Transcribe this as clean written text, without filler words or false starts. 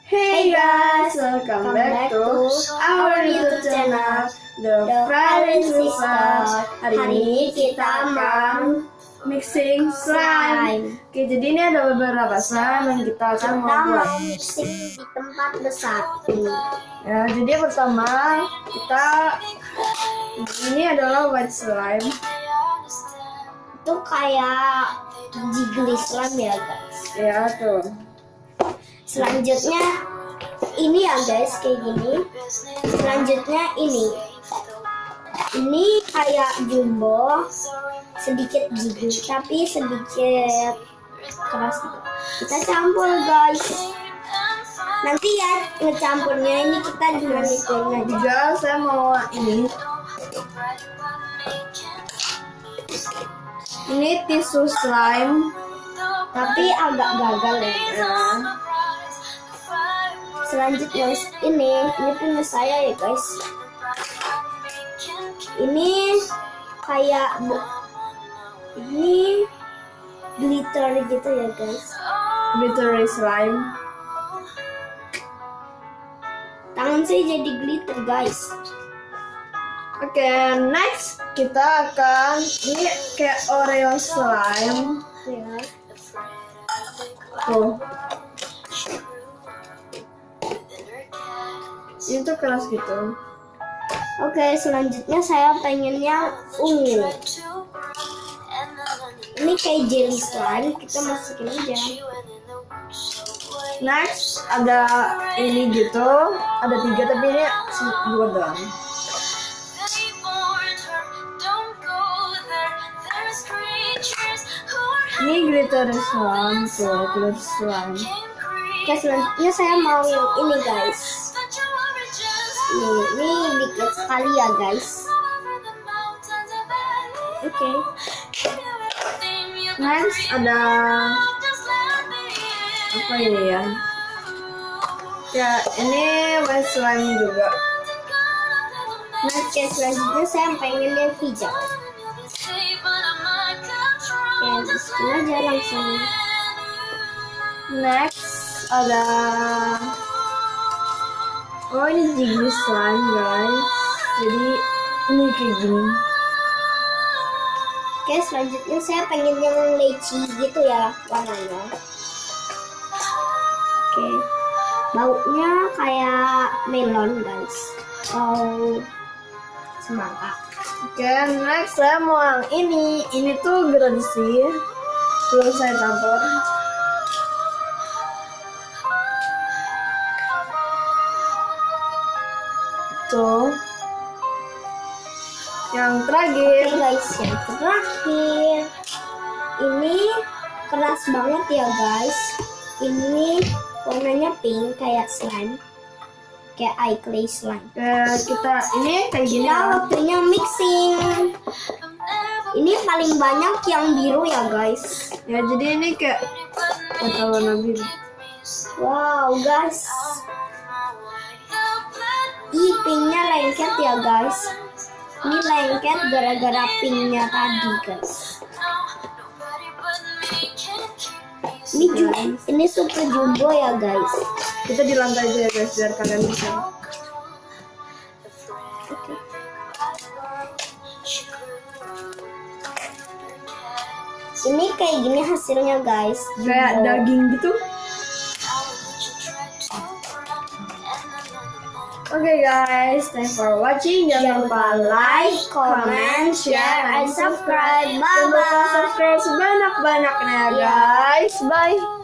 Hey guys, welcome back to our YouTube channel, The Friend Sister. Hari ini kita akan mixing slime. Oke, jadi ini ada beberapa slime yang kita akan buat. Mixing di tempat besar ini. Ya, jadi yang pertama ini adalah white slime. Itu kayak jiggly slime ya guys. Ya tuh. Selanjutnya ini ya guys, kayak gini. Selanjutnya ini kayak jumbo, sedikit jiggly tapi sedikit keras. Kita campur guys. Nanti ya ngecampurnya ini kita dengan itu aja. Juga saya mau ini. Ini tisu slime, Tapi agak gagal ya. Selanjutnya ini punya saya ya guys. Ini kayak ini glitter gitu ya guys. glittery slime. Tangan saya jadi glitter guys. Oke, next kita akan ini kayak Oreo slime. Ya. Tuh. Ini tuh keras gitu. Oke, selanjutnya saya pengennya ungu. Ini kayak jelly slime, kita masukin aja. Next ada ini gitu, ada 3 tapi ini 2 doang. Ini glitter slime, tuh glitter slime. Oke, selanjutnya saya mau yang ini guys. Ini dikit sekali ya guys. Oke. Next ada apa ini ya? Ya ini white slime juga. Oke, selanjutnya saya pengen yang hijau. Oke, masukin aja langsung. Next ada ini jiggly slime guys. Jadi ini kayak gini. Oke, selanjutnya saya pengen yang lychee gitu ya warnanya. Oke, baunya kayak melon guys. Atau semangka. Oke, next saya mau yang ini. Ini tuh grungy. Belum saya campur. Tuh. Yang terakhir. Oke guys, yang terakhir. Ini keras banget ya guys. Ini warnanya pink kayak slime. Kayak eye clay slime. Kita ini kayak gini. Nah, waktunya mixing. Ini paling banyak yang biru ya guys. Ya, jadi ini kayak warna biru. Wow guys. Pinknya lengket ya guys. Ini lengket gara-gara pinknya tadi guys. Ini super jumbo ya guys. Kita di lantai aja ya guys biar kalian bisa. Oke. Ini kayak gini hasilnya guys. Kayak daging gitu. Oke guys, thanks for watching. Jangan lupa like, comment, share, and subscribe. Bye bye. Subscribe sebanyak-banyaknya guys. Bye.